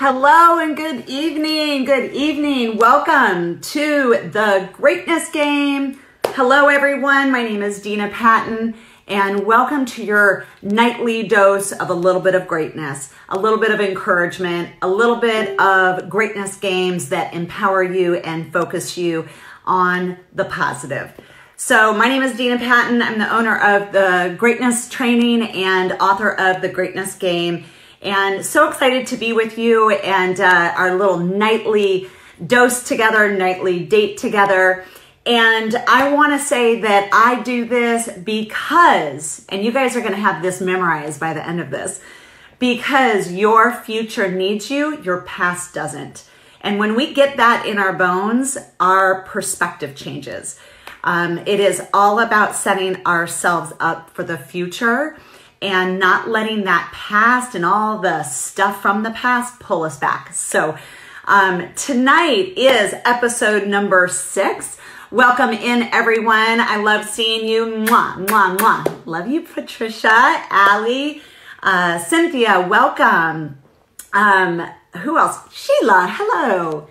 Hello and good evening. Good evening. Welcome to the Greatness Game. Hello, everyone. My name is Dina Patton, and welcome to your nightly dose of a little bit of greatness, a little bit of encouragement, a little bit of greatness games that empower you and focus you on the positive. So my name is Dina Patton. I'm the owner of the Greatness Training and author of the Greatness Game. And so excited to be with you and our little nightly dose together, nightly date together. And I want to say that I do this because, and you guys are going to have this memorized by the end of this, because your future needs you, your past doesn't. And when we get that in our bones, our perspective changes. It is all about setting ourselves up for the future and not letting that past and all the stuff from the past pull us back. So tonight is episode number 6. Welcome in, everyone. I love seeing you. Mwah, mwah, mwah. Love you, Patricia, Allie, Cynthia, welcome. Who else? Sheila, hello.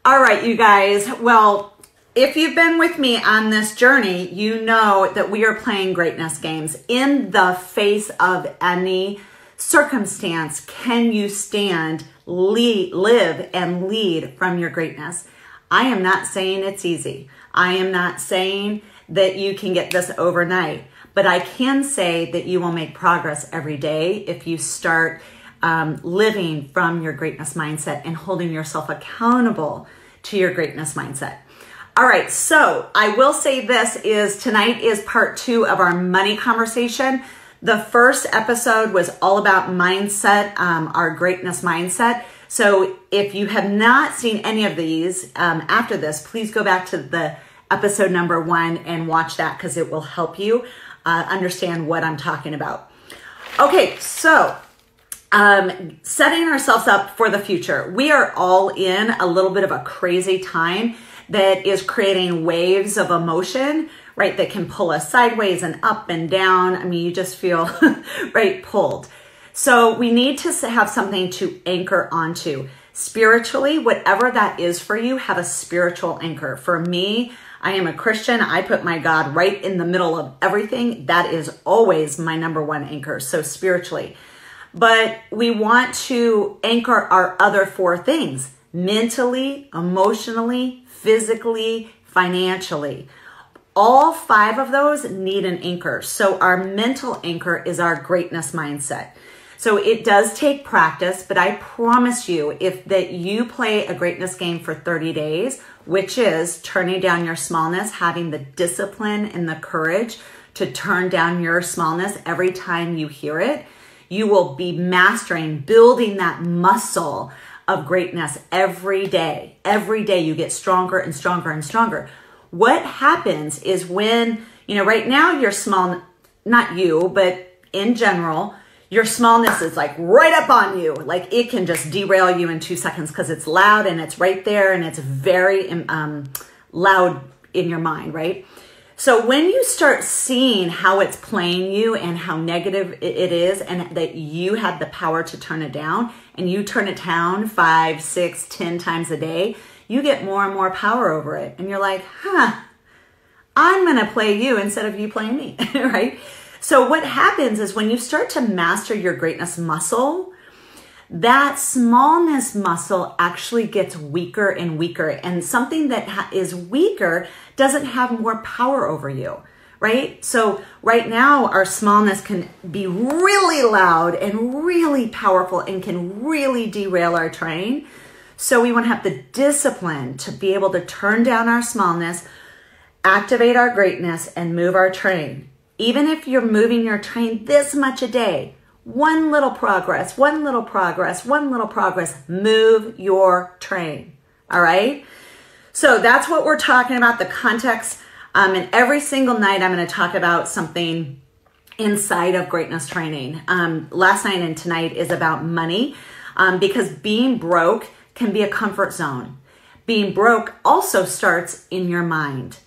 All right, you guys. Well, if you've been with me on this journey, you know that we are playing greatness games. In the face of any circumstance, can you stand, live, and lead from your greatness? I am not saying it's easy. I am not saying that you can get this overnight, but I can say that you will make progress every day if you start living from your greatness mindset and holding yourself accountable to your greatness mindset. All right, so I will say tonight is part 2 of our money conversation. The first episode was all about mindset, our greatness mindset. So if you have not seen any of these after this, please go back to the episode number 1 and watch that because it will help you understand what I'm talking about. Okay, so setting ourselves up for the future. We are all in a little bit of a crazy time that is creating waves of emotion, right? That can pull us sideways and up and down. I mean, you just feel, right, pulled. So we need to have something to anchor onto. Spiritually, whatever that is for you, have a spiritual anchor. For me, I am a Christian. I put my God right in the middle of everything. That is always my number one anchor. So spiritually. But we want to anchor our other 4 things: mentally, emotionally, physically, financially. All 5 of those need an anchor. So our mental anchor is our greatness mindset. So it does take practice, but I promise you, that you play a greatness game for 30 days, which is turning down your smallness, having the discipline and the courage to turn down your smallness every time you hear it, you will be mastering, building that muscle of greatness every day. Every day you get stronger and stronger and stronger. What happens is when, right now you're small, not you, but in general, your smallness is like right up on you. Like it can just derail you in 2 seconds because it's loud and it's right there and it's very loud in your mind, right? So when you start seeing how it's playing you and how negative it is and that you have the power to turn it down and you turn it down 5, 6, 10 times a day, you get more and more power over it. And you're like, I'm going to play you instead of you playing me, right? So what happens is when you start to master your greatness muscle, that smallness muscle actually gets weaker and weaker. And something that is weaker doesn't have more power over you, right? So right now, our smallness can be really loud and really powerful and can really derail our train. So we want to have the discipline to be able to turn down our smallness, activate our greatness, and move our train. Even if you're moving your train this much a day, one little progress, one little progress, one little progress, move your train, all right? So that's what we're talking about, the context. And every single night I'm going to talk about something inside of greatness training. Last night and tonight is about money because being broke can be a comfort zone. Being broke also starts in your mind.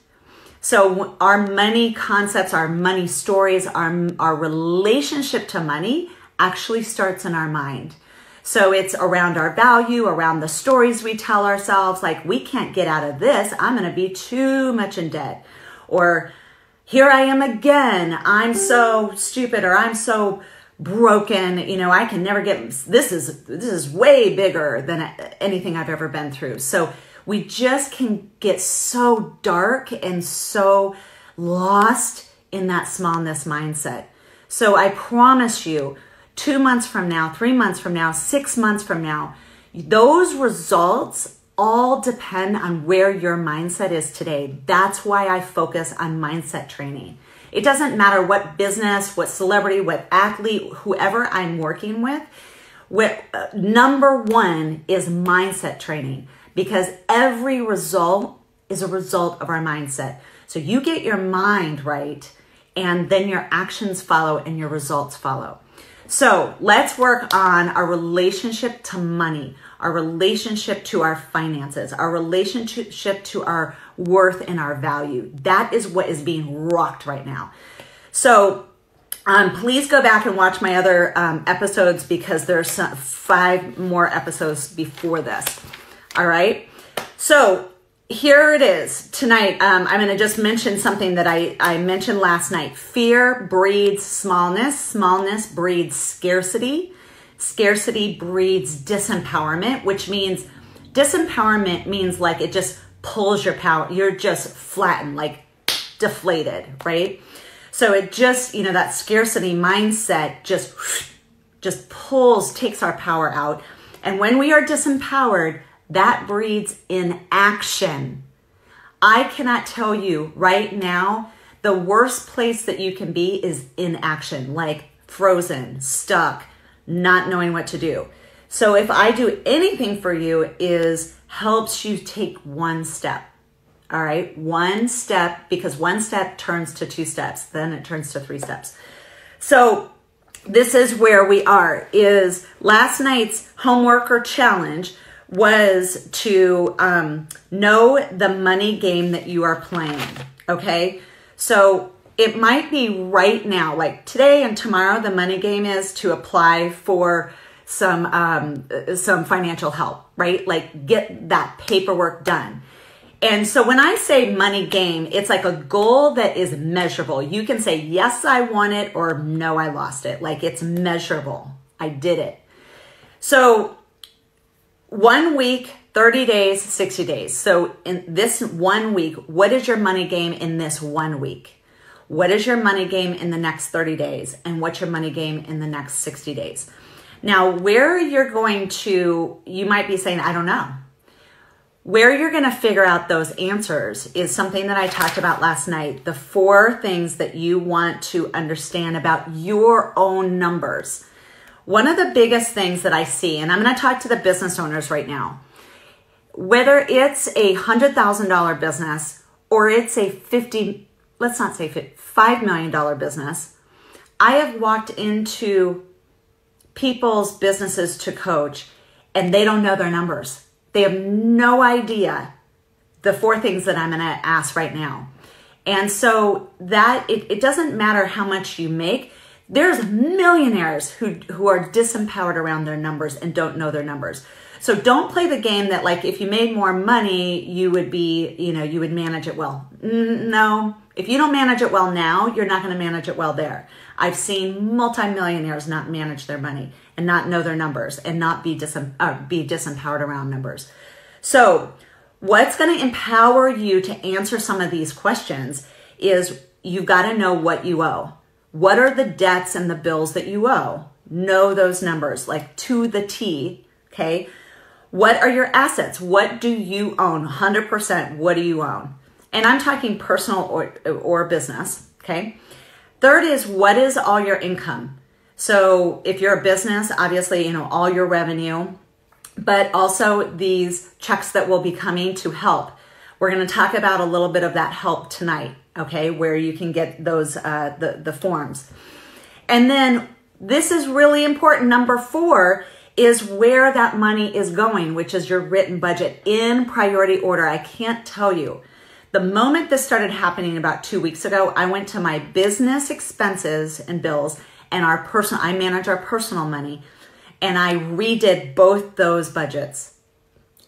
So our money concepts, our money stories, our relationship to money actually starts in our mind. So it's around our value, around the stories we tell ourselves, like, we can't get out of this. I'm going to be too much in debt. Or here I am again. I'm so stupid, or I'm so broken. You know, I can never get, this is way bigger than anything I've ever been through. So we just can get so dark and so lost in that smallness mindset. So I promise you, 2 months from now, 3 months from now, 6 months from now, those results all depend on where your mindset is today. That's why I focus on mindset training. It doesn't matter what business, what celebrity, what athlete, whoever I'm working with. Number one is mindset training, because every result is a result of our mindset. So you get your mind right, and then your actions follow and your results follow. So let's work on our relationship to money, our relationship to our finances, our relationship to our worth and our value. That is what is being rocked right now. So please go back and watch my other episodes, because there's 5 more episodes before this. All right. So here it is tonight. I'm going to just mention something that I mentioned last night. Fear breeds smallness. Smallness breeds scarcity. Scarcity breeds disempowerment, which means disempowerment means like it just pulls your power. You're just flattened, like deflated, right? So it just, you know, that scarcity mindset just pulls, takes our power out. And when we are disempowered, that breeds inaction. I cannot tell you right now, the worst place that you can be is inaction, like frozen, stuck, not knowing what to do. So if I do anything for you, is helps you take one step. All right, one step, because one step turns to 2 steps, then it turns to 3 steps. So this is where we are. Is last night's homework or challenge was to know the money game that you are playing, okay? So it might be right now, like today and tomorrow, the money game is to apply for some financial help, right? Like get that paperwork done. And so when I say money game, it's like a goal that is measurable. You can say, yes, I won it, or no, I lost it. Like it's measurable. I did it. So 1 week, 30 days, 60 days. So in this 1 week, what is your money game in this 1 week? What is your money game in the next 30 days? And what's your money game in the next 60 days? Now, where you're going to, you might be saying, I don't know. Where you're going to figure out those answers is something that I talked about last night. The 4 things that you want to understand about your own numbers. One of the biggest things that I see, and I'm going to talk to the business owners right now, whether it's a $100,000 business or it's a $5 million business, I have walked into people's businesses to coach, and they don't know their numbers. They have no idea the 4 things that I'm going to ask right now. And so that it doesn't matter how much you make. There's millionaires who are disempowered around their numbers and don't know their numbers. So don't play the game that like if you made more money, you would be, you know, you would manage it well. No, if you don't manage it well now, you're not going to manage it well there. I've seen multimillionaires not manage their money and not know their numbers and not be disempowered around numbers. So what's going to empower you to answer some of these questions is you've got to know what you owe. What are the debts and the bills that you owe? Know those numbers, like to the T, okay? What are your assets? What do you own? 100%, what do you own? And I'm talking personal or business, okay? Third is, what is all your income? So if you're a business, obviously, you know, all your revenue, but also these checks that will be coming to help. We're going to talk about a little bit of that help tonight, okay, where you can get those, the forms. And then this is really important. Number 4 is where that money is going, which is your written budget in priority order. I can't tell you. The moment this started happening about 2 weeks ago, I went to my business expenses and bills and I manage our personal money. and I redid both those budgets.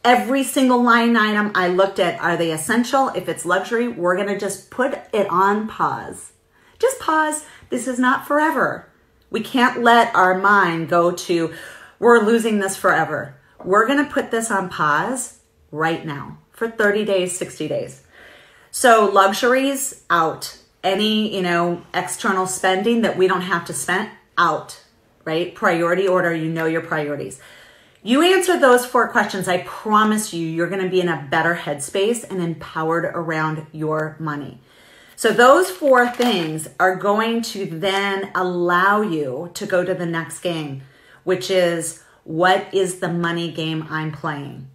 Every single line item I looked at, are they essential? If it's luxury, we're going to just put it on pause. Just pause. This is not forever. We can't let our mind go to, we're losing this forever. We're going to put this on pause right now for 30 days, 60 days. So luxuries out. Any, external spending that we don't have to spend out, right? Priority order, your priorities. You answer those 4 questions, I promise you're going to be in a better headspace and empowered around your money. So those 4 things are going to then allow you to go to the next game, which is, what is the money game I'm playing?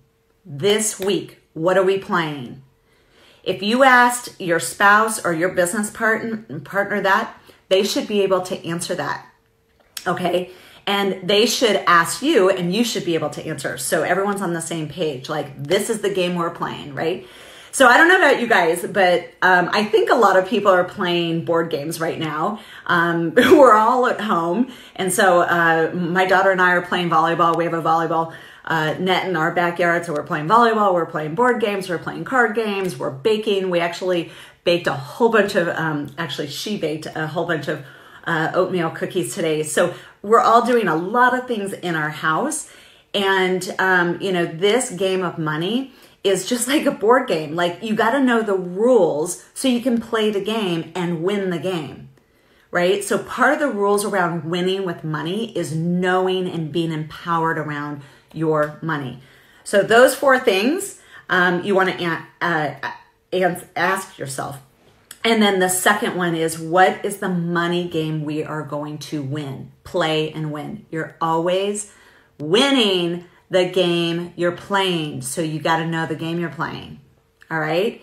This week, what are we playing? If you asked your spouse or your business partner that, they should be able to answer that, okay? And they should ask you, and you should be able to answer. So everyone's on the same page. Like, this is the game we're playing, right? So I don't know about you guys, but I think a lot of people are playing board games right now. We're all at home. And so my daughter and I are playing volleyball. We have a volleyball net in our backyard. So we're playing volleyball. We're playing board games. We're playing card games. We're baking. We actually baked a whole bunch of, she baked a whole bunch of oatmeal cookies today. So we're all doing a lot of things in our house. And, this game of money is just like a board game. Like, you got to know the rules so you can play the game and win the game, right? So part of the rules around winning with money is knowing and being empowered around your money. So those 4 things you want to ask yourself. And then the second one is, what is the money game we are going to win? Play and win. You're always winning the game you're playing. So you got to know the game you're playing. All right.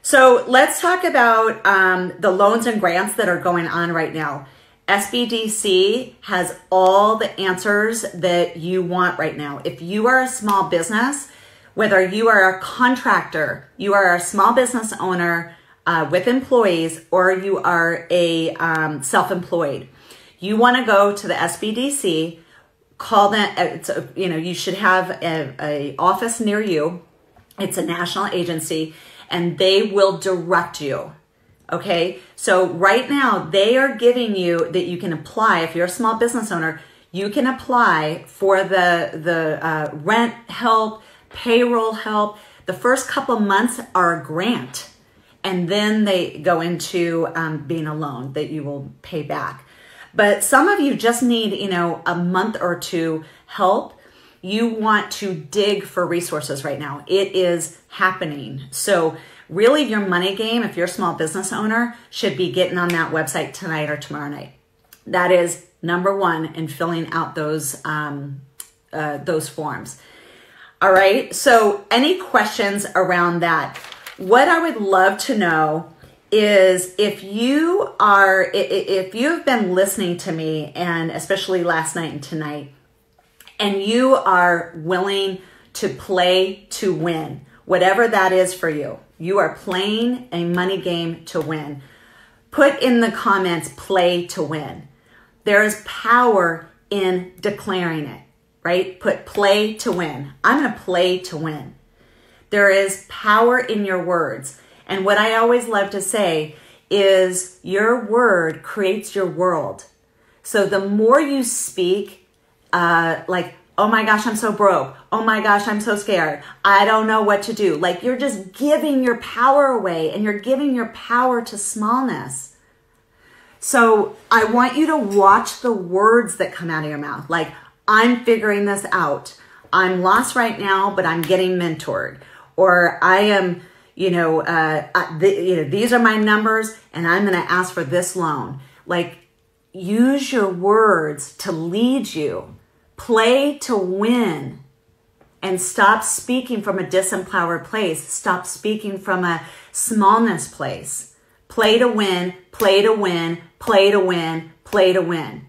So let's talk about the loans and grants that are going on right now. SBDC has all the answers that you want right now. If you are a small business, whether you are a contractor, you are a small business owner with employees, or you are a self-employed, you want to go to the SBDC, call them. You should have a office near you. It's a national agency, and they will direct you. Okay, so right now they are giving you that you can apply. If you're a small business owner, you can apply for the rent help, payroll help. The first couple months are a grant, and then they go into being a loan that you will pay back. But some of you just need, a month or 2 help. You want to dig for resources right now. It is happening. So really, your money game, if you're a small business owner, should be getting on that website tonight or tomorrow night. That is number 1 in filling out those forms. All right. So any questions around that? What I would love to know is if you have been listening to me, and especially last night and tonight, and you are willing to play to win, whatever that is for you, you are playing a money game to win. Put in the comments, play to win. There is power in declaring it, right? Put play to win. I'm going to play to win. There is power in your words. And what I always love to say is your word creates your world. So the more you speak, like, oh my gosh, I'm so broke. Oh my gosh, I'm so scared. I don't know what to do. Like, you're just giving your power away, and you're giving your power to smallness. So I want you to watch the words that come out of your mouth. Like, I'm figuring this out. I'm lost right now, but I'm getting mentored. Or I am, these are my numbers, and I'm going to ask for this loan. Like, use your words to lead you. Play to win, and stop speaking from a disempowered place. Stop speaking from a smallness place. Play to win, play to win, play to win, play to win.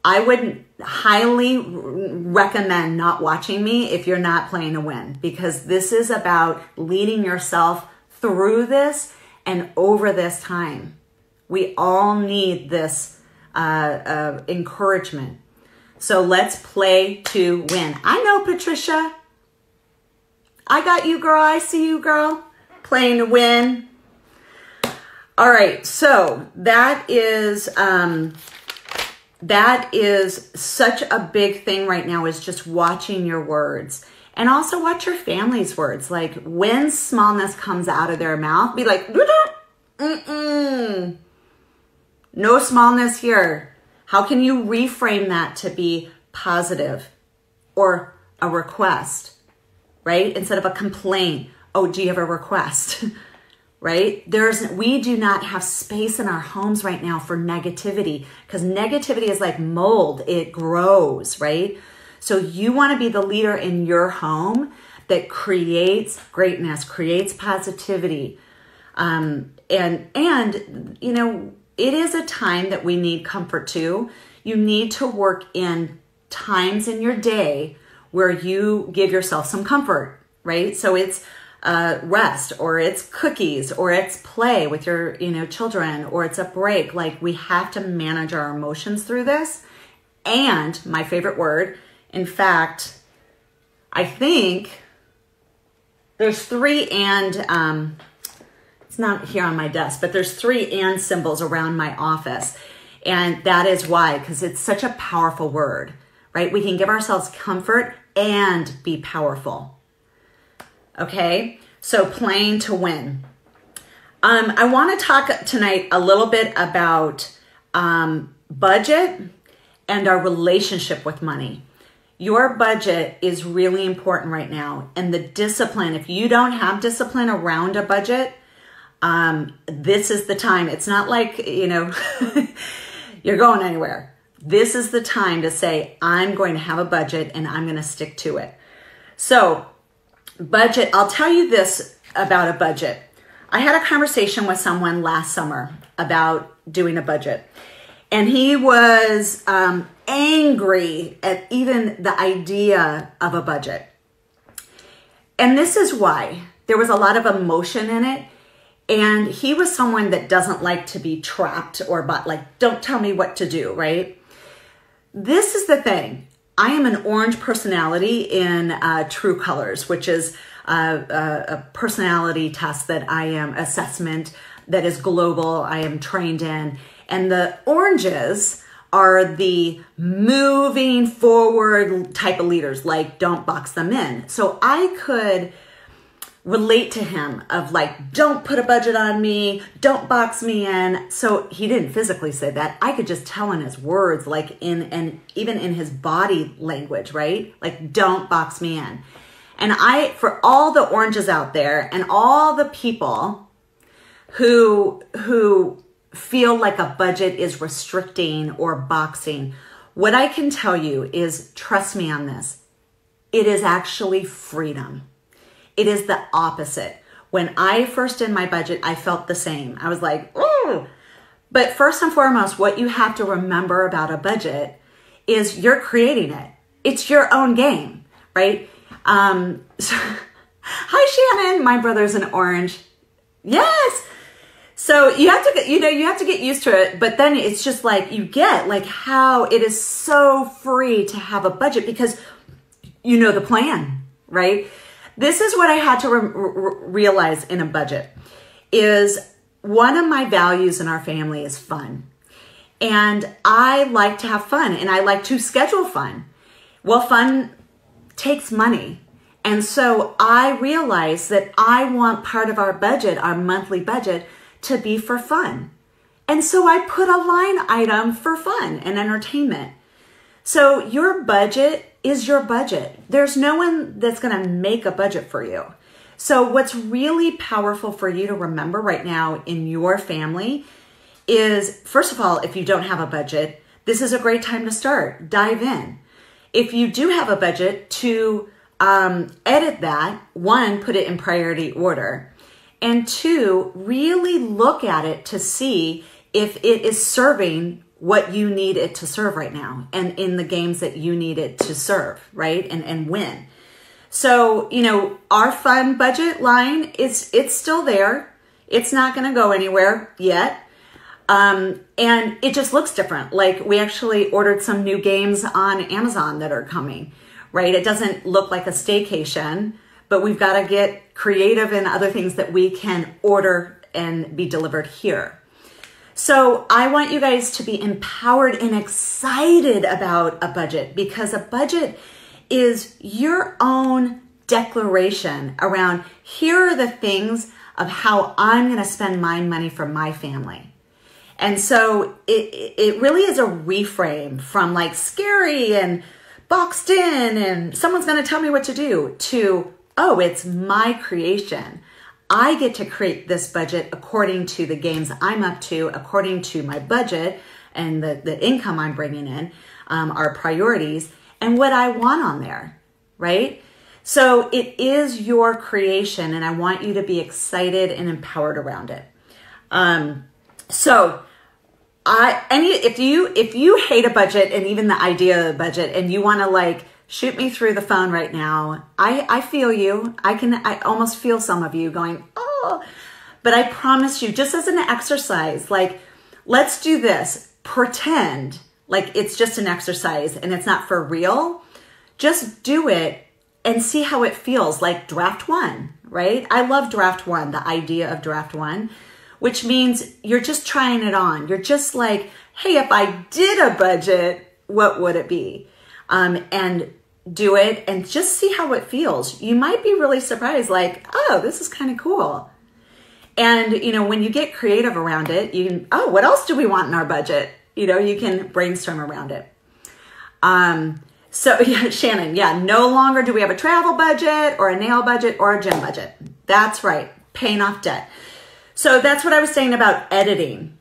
I would highly recommend not watching me if you're not playing to win, because this is about leading yourself through this and over this time. We all need this encouragement. So let's play to win. I know, Patricia. I got you, girl. I see you, girl. Playing to win. All right, so that is such a big thing right now, is just watching your words. And also watch your family's words. Like when smallness comes out of their mouth, be like, mm-mm. No smallness here. How can you reframe that to be positive or a request, right? Instead of a complaint. Oh, do you have a request? Right? We do not have space in our homes right now for negativity, because negativity is like mold. It grows, right? So you want to be the leader in your home that creates greatness, creates positivity. And you know, it is a time that we need comfort too. You need to work in times in your day where you give yourself some comfort, right? So it's rest, or it's cookies, or it's play with your, children, or it's a break. Like, we have to manage our emotions through this. And my favorite word, in fact, I think there's 3 and, it's not here on my desk, but there's 3 and symbols around my office. And that is why, because it's such a powerful word, right? We can give ourselves comfort and be powerful. Okay, so playing to win. I want to talk tonight a little bit about budget and our relationship with money. Your budget is really important right now, and the discipline. If you don't have discipline around a budget, this is the time. It's not like, you're going anywhere. This is the time to say, I'm going to have a budget and I'm going to stick to it. So, budget, I'll tell you this about a budget. I had a conversation with someone last summer about doing a budget, and he was angry at even the idea of a budget. And this is why. There was a lot of emotion in it, and he was someone that doesn't like to be trapped or don't tell me what to do, right? This is the thing. I am an orange personality in True Colors, which is a personality test that I am assessment that is global. I am trained in, and the oranges are the moving forward type of leaders. Like, don't box them in. So I could relate to him of like, don't put a budget on me, don't box me in. So he didn't physically say that. I could just tell in his words, like and even in his body language, right? Like, don't box me in. And for all the oranges out there and all the people who feel like a budget is restricting or boxing, what I can tell you is, trust me on this, it is actually freedom. It is the opposite. When I first did my budget, I felt the same. I was like, oh. But first and foremost, what you have to remember about a budget is you're creating it. It's your own game, right? Hi, Shannon. My brother's an orange. Yes. So you have to get used to it. But then it's just like, you get like how it is so free to have a budget because you know the plan, right? This is what I had to realize in a budget is one of my values in our family is fun. And I like to have fun and I like to schedule fun. Well, fun takes money. And so I realized that I want part of our budget, our monthly budget, to be for fun. And so I put a line item for fun and entertainment. So your budget is your budget. There's no one that's going to make a budget for you. So what's really powerful for you to remember right now in your family is, first of all, if you don't have a budget, this is a great time to start. Dive in. If you do have a budget, to edit that, 1, put it in priority order, and 2, really look at it to see if it is serving what you need it to serve right now and in the games that you need it to serve, right? And win. So, our fun budget line it's still there. It's not going to go anywhere yet. And it just looks different. Like we actually ordered some new games on Amazon that are coming, right? It doesn't look like a staycation, but we've got to get creative in other things that we can order and be delivered here. So I want you guys to be empowered and excited about a budget, because a budget is your own declaration around here are the things of how I'm going to spend my money for my family. And so it really is a reframe from like scary and boxed in and someone's going to tell me what to do to, oh, it's my creation. I get to create this budget according to the games I'm up to, according to my budget and the income I'm bringing in, our priorities, and what I want on there, right? So it is your creation, and I want you to be excited and empowered around it. If you hate a budget and even the idea of a budget, and you want to like shoot me through the phone right now, I feel you. I almost feel some of you going, oh, but I promise you, just as an exercise, like let's do this. Pretend like it's just an exercise and it's not for real. Just do it and see how it feels, like draft one, right? I love draft one, the idea of draft one, which means you're just trying it on. You're just like, hey, if I did a budget, what would it be? And do it and just see how it feels. You might be really surprised, like, oh, this is kind of cool. And, you know, when you get creative around it, you can, oh, what else do we want in our budget? You know, you can brainstorm around it. So yeah, Shannon, yeah, no longer do we have a travel budget or a nail budget or a gym budget. That's right, paying off debt. So that's what I was saying about editing.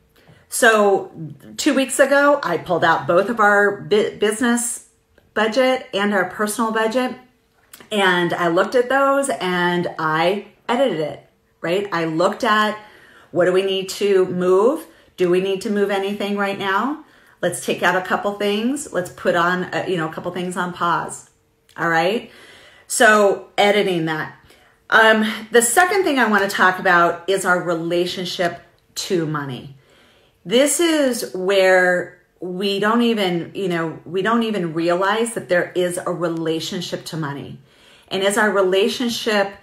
So 2 weeks ago, I pulled out both of our business budget and our personal budget, and I looked at those and I edited it, right? I looked at what do we need to move? Do we need to move anything right now? Let's take out a couple things. Let's put on, a couple things on pause. All right. So editing that. The second thing I want to talk about is our relationship to money. This is where we don't even realize that there is a relationship to money. And is our relationship,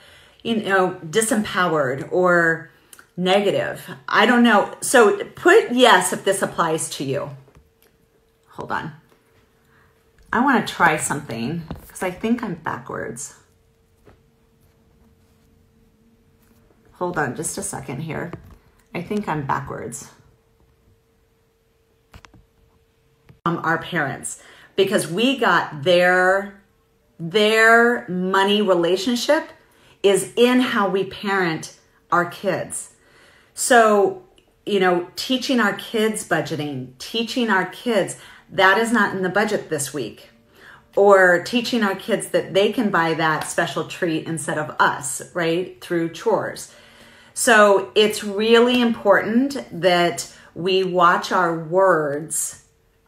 disempowered or negative? I don't know. So put yes if this applies to you. Hold on. I want to try something because I think I'm backwards. Hold on just a second here. I think I'm backwards. Our parents, because we got their money relationship is in how we parent our kids. So, teaching our kids budgeting, teaching our kids that is not in the budget this week, or teaching our kids that they can buy that special treat instead of us, right? Through chores. So it's really important that we watch our words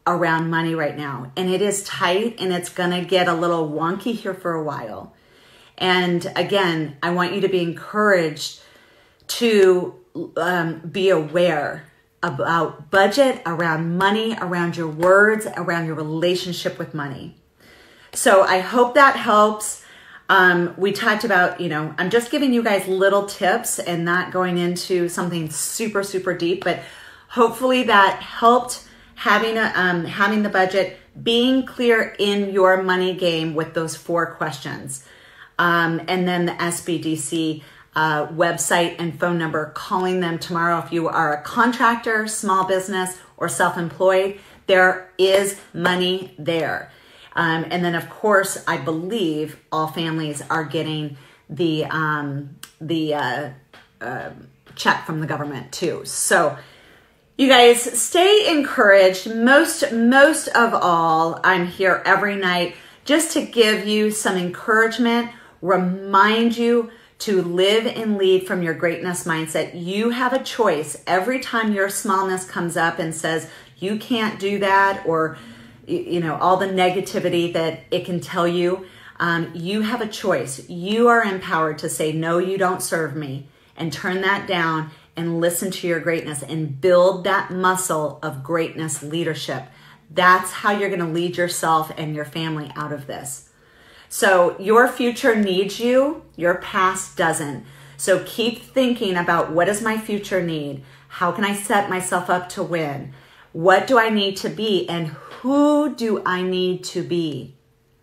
around money right now. And it is tight and it's going to get a little wonky here for a while. And again, I want you to be encouraged to be aware about budget, around money, around your words, around your relationship with money. So I hope that helps. We talked about, I'm just giving you guys little tips and not going into something super, super deep, but hopefully that helped having the budget, being clear in your money game with those 4 questions. And then the SBDC website and phone number, calling them tomorrow. If you are a contractor, small business, or self-employed, there is money there. And then of course, I believe all families are getting the check from the government too. So you guys stay encouraged. Most of all, I'm here every night just to give you some encouragement, remind you to live and lead from your greatness mindset. You have a choice. Every time your smallness comes up and says, you can't do that, or all the negativity that it can tell you, you have a choice. You are empowered to say, no, you don't serve me, and turn that down and listen to your greatness and build that muscle of greatness leadership. That's how you're going to lead yourself and your family out of this. So your future needs you, your past doesn't. So keep thinking about, what does my future need? How can I set myself up to win? What do I need to be? And who do I need to be?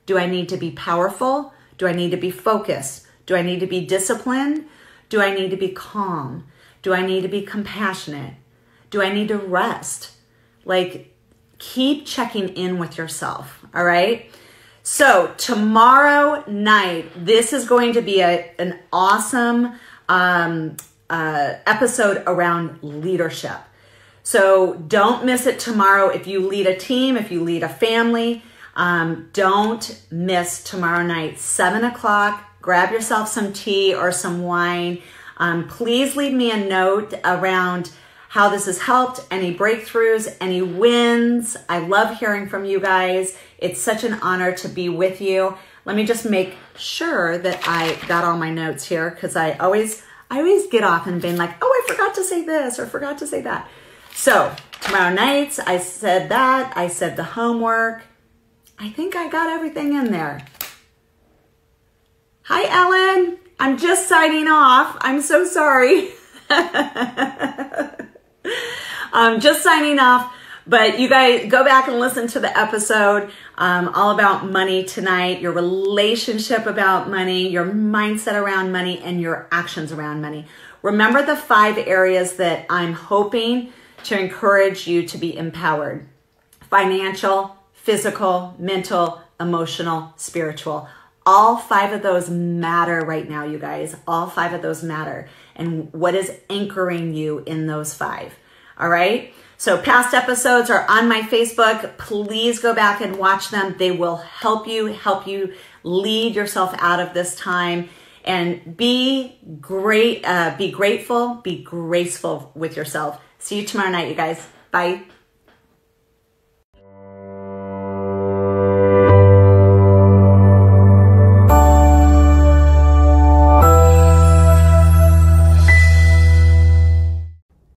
Do I need to be powerful? Do I need to be focused? Do I need to be disciplined? Do I need to be calm? Do I need to be compassionate? Do I need to rest? Like, keep checking in with yourself, all right? So tomorrow night, this is going to be an awesome episode around leadership. So don't miss it tomorrow. If you lead a team, if you lead a family, don't miss tomorrow night, 7 o'clock. Grab yourself some tea or some wine. Please leave me a note around how this has helped, any breakthroughs, any wins. I love hearing from you guys. It's such an honor to be with you. Let me just make sure that I got all my notes here, because I always get off and being like, oh, I forgot to say this or forgot to say that. So tomorrow night, I said that. I said the homework. I think I got everything in there. Hi, Ellen. I'm just signing off. I'm so sorry. I'm just signing off, but you guys go back and listen to the episode all about money tonight, your relationship about money, your mindset around money, and your actions around money. Remember the 5 areas that I'm hoping to encourage you to be empowered: financial, physical, mental, emotional, spiritual. All 5 of those matter right now, you guys. All 5 of those matter. And what is anchoring you in those 5? All right. So past episodes are on my Facebook. Please go back and watch them. They will help you lead yourself out of this time, and be great, be grateful, be graceful with yourself. See you tomorrow night, you guys. Bye.